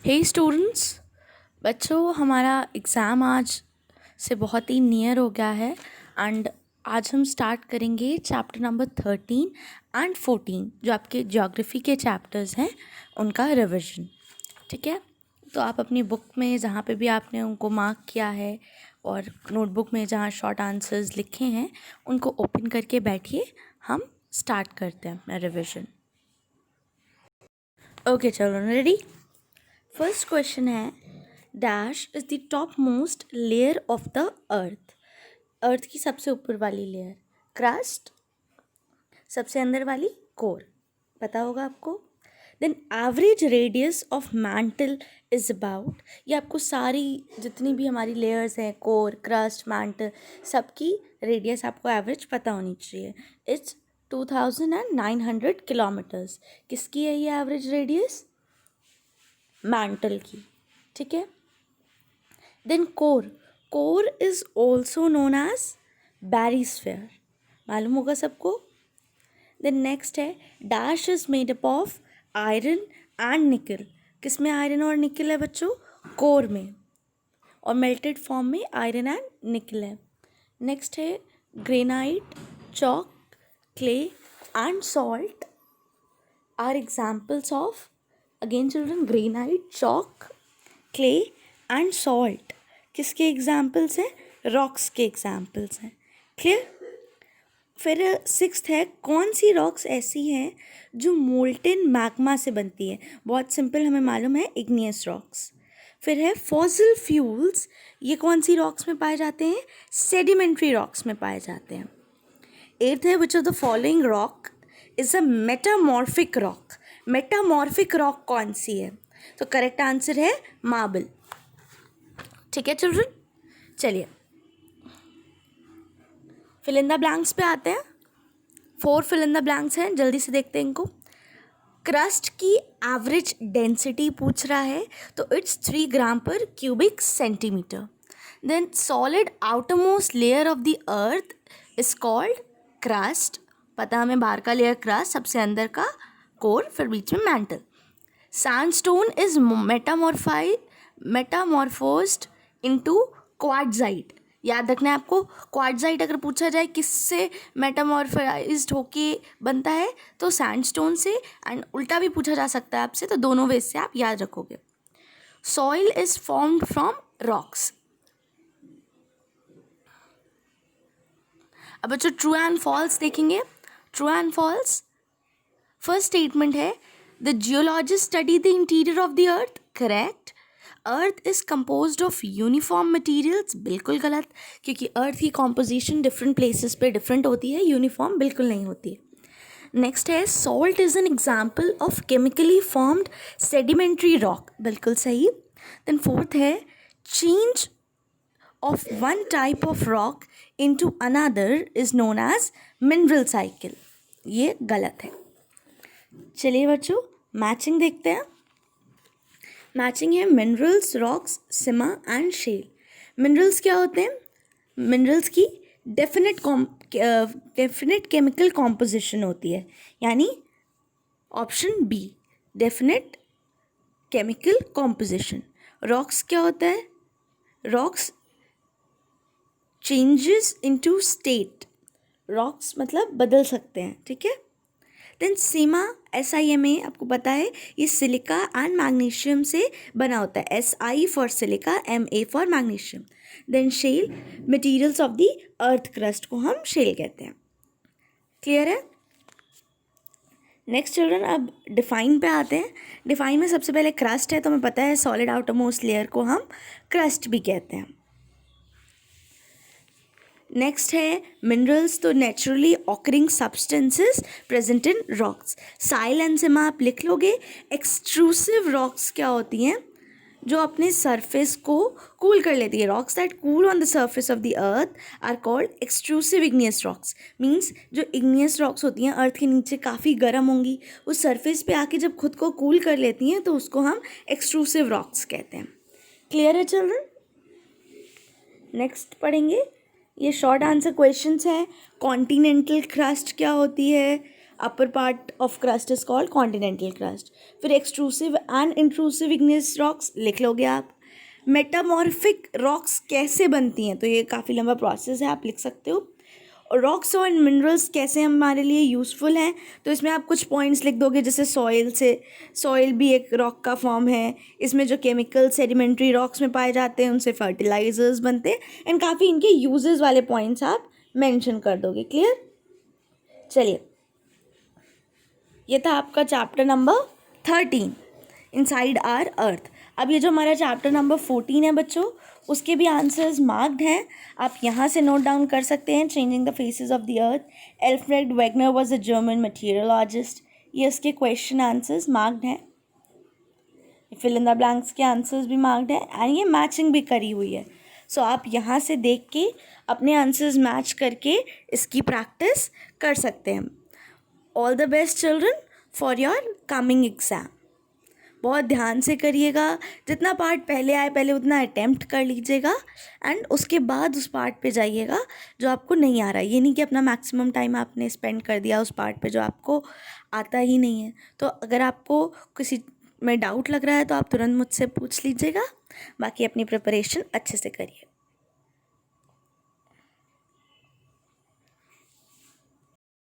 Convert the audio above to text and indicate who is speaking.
Speaker 1: हे students, बच्चों हमारा exam आज से बहुत ही नियर हो गया है एंड आज हम स्टार्ट करेंगे चैप्टर नंबर 13 एंड 14 जो आपके ज्योग्राफी के चैप्टर्स हैं उनका रिवीजन। ठीक है, तो आप अपनी बुक में जहाँ पे भी आपने उनको मार्क किया है और नोटबुक में जहाँ शॉर्ट आंसर्स लिखे हैं उनको ओपन करके बैठिए। हम स्टार्ट करते हैं अपना रिवीजन। ओके चलो, रेडी। फर्स्ट क्वेश्चन है, dash is the top most layer of the earth. Earth की सबसे ऊपर वाली लेयर क्रस्ट, सबसे अंदर वाली कोर, पता होगा आपको। Then average radius of mantle is about, ये आपको सारी जितनी भी हमारी लेयर्स हैं कोर क्रस्ट मैंटल सबकी रेडियस आपको एवरेज पता होनी चाहिए। It's 2900 kilometres. किसकी है ये एवरेज रेडियस? मैंटल की। ठीक है। Then core, core is also known as barysphere, मालूम होगा सबको। देन नेक्स्ट है, dash is made up of iron and nickel. किस में आयरन और निकल है बच्चों? कोर में, और मेल्टेड फॉर्म में आयरन एंड निकल है। नेक्स्ट है, granite, chalk, clay and salt are examples of, again children, granite, chalk, clay and salt किसके एग्जाम्पल्स हैं? रॉक्स के एग्जाम्पल्स हैं। क्लियर। फिर सिक्स्थ है, कौन सी रॉक्स ऐसी हैं जो मोल्टेन मैग्मा से बनती है? बहुत सिंपल, हमें मालूम है, इग्नियस रॉक्स। फिर है फॉसिल फ्यूल्स, ये कौन सी रॉक्स में पाए जाते हैं? सेडिमेंट्री रॉक्स में पाए जाते हैं। एट्थ है, which of the following rock is a metamorphic rock. Metamorphic rock कौन सी है? तो करेक्ट आंसर है मार्बल। ठीक है चिल्ड्रन, चलिए फिल इन द ब्लैंक्स पे आते हैं। 4 फिल इन द ब्लैंक्स हैं, जल्दी से देखते हैं इनको। क्रस्ट की एवरेज डेंसिटी पूछ रहा है, तो इट्स 3 ग्राम पर cubic centimetre. Then solid outermost layer of the earth is called crust, पता हमें बाहर का लेयर क्रस्ट, सबसे अंदर का कोर, फिर बीच में mantle. Sandstone is metamorphosed into quartzite. याद रखना है आपको, क्वार्ट्जाइट अगर पूछा जाए किससे मेटामॉर्फाइज्ड होके बनता है, तो सैंडस्टोन से, एंड उल्टा भी पूछा जा सकता है आपसे, तो दोनों वे से आप याद रखोगे। Soil is formed from rocks. अब बच्चों ट्रू एंड फॉल्स देखेंगे। True and false, first statement है, the geologist study the interior of the earth. Correct. Earth is composed of uniform materials, बिल्कुल गलत, क्योंकि अर्थ की कॉम्पोजिशन डिफरेंट प्लेसेस पे different होती है, यूनिफॉर्म बिल्कुल नहीं होती है। नेक्स्ट है, salt is an example of chemically formed sedimentary rock, बिल्कुल सही। देन फोर्थ है, change of one type of rock into another is known as mineral cycle, ये गलत है। चलिए बच्चों मैचिंग देखते हैं। मैचिंग है minerals, rocks, sima and shale. Minerals क्या होते हैं? मिनरल्स की डेफिनेट केमिकल कॉम्पोजिशन होती है, यानी option B, definite chemical composition. Rocks क्या होता है? Rocks changes into state, rocks मतलब बदल सकते हैं। ठीक है। देन सीमा, SIMA, आपको पता है ये सिलिका एंड मैग्नीशियम से बना होता है। SI for silica, MA for magnesium. Then shale, materials of the earth crust को हम शेल कहते हैं। क्लियर है। नेक्स्ट चिल्ड्रन, अब डिफाइन पे आते हैं। डिफाइन में सबसे पहले क्रस्ट है, तो हमें पता है सॉलिड आउटर मोस्ट लेयर को हम क्रस्ट भी कहते हैं। नेक्स्ट है मिनरल्स, तो naturally occurring substances present in rocks. Sial and sima आप लिख लोगे। एक्सट्रूसिव रॉक्स क्या होती हैं? जो अपने सरफेस को कूल कर लेती है। Rocks that cool on the surface of the earth are called extrusive igneous rocks. Means जो इग्नियस रॉक्स होती हैं अर्थ के नीचे काफ़ी गर्म होंगी, उस सरफेस पे आके जब खुद को कूल कर लेती हैं तो उसको हम एक्सट्रूसिव रॉक्स कहते हैं। क्लियर है चिल्ड्रन। नेक्स्ट पढ़ेंगे, ये शॉर्ट आंसर क्वेश्चंस हैं। कॉन्टिनेंटल क्रस्ट क्या होती है? Upper part of crust is called continental crust. फिर extrusive and intrusive igneous rocks लिख लोगे आप। मेटामॉर्फिक रॉक्स कैसे बनती हैं, तो ये काफ़ी लंबा प्रोसेस है, आप लिख सकते हो। और रॉक्स और मिनरल्स कैसे हमारे लिए यूज़फुल हैं, तो इसमें आप कुछ पॉइंट्स लिख दोगे, जैसे सॉइल भी एक रॉक का फॉर्म है। इसमें जो केमिकल सेडिमेंट्री रॉक्स में पाए जाते हैं उनसे फर्टिलाइजर्स बनते हैं। एंड काफ़ी इनके यूजेस वाले पॉइंट्स आप मेंशन कर दोगे। क्लियर? चलिए, ये था आपका chapter number 13 inside our earth. अब ये जो हमारा चैप्टर नंबर 14 है बच्चों, उसके भी आंसर्स मार्क्ड हैं, आप यहाँ से नोट डाउन कर सकते हैं। Changing the faces of the earth, Alfred Wegener was a German meteorologist. ये उसके क्वेश्चन आंसर्स मार्क्ड हैं। फिल इन द ब्लैंक्स के आंसर्स भी मार्क्ड है एंड ये मैचिंग भी करी हुई है। सो आप यहाँ से देख के अपने आंसर्स मैच करके इसकी प्रैक्टिस कर सकते हैं। All the best children for your coming exam. बहुत ध्यान से करिएगा, जितना पार्ट पहले आए पहले उतना अटेम्प्ट कर लीजिएगा एंड उसके बाद उस पार्ट पे जाइएगा जो आपको नहीं आ रहा है। ये नहीं कि अपना मैक्सिमम टाइम आपने स्पेंड कर दिया उस पार्ट पे जो आपको आता ही नहीं है। तो अगर आपको किसी में डाउट लग रहा है तो आप तुरंत मुझसे पूछ लीजिएगा। बाकी अपनी प्रिपरेशन अच्छे से करिए।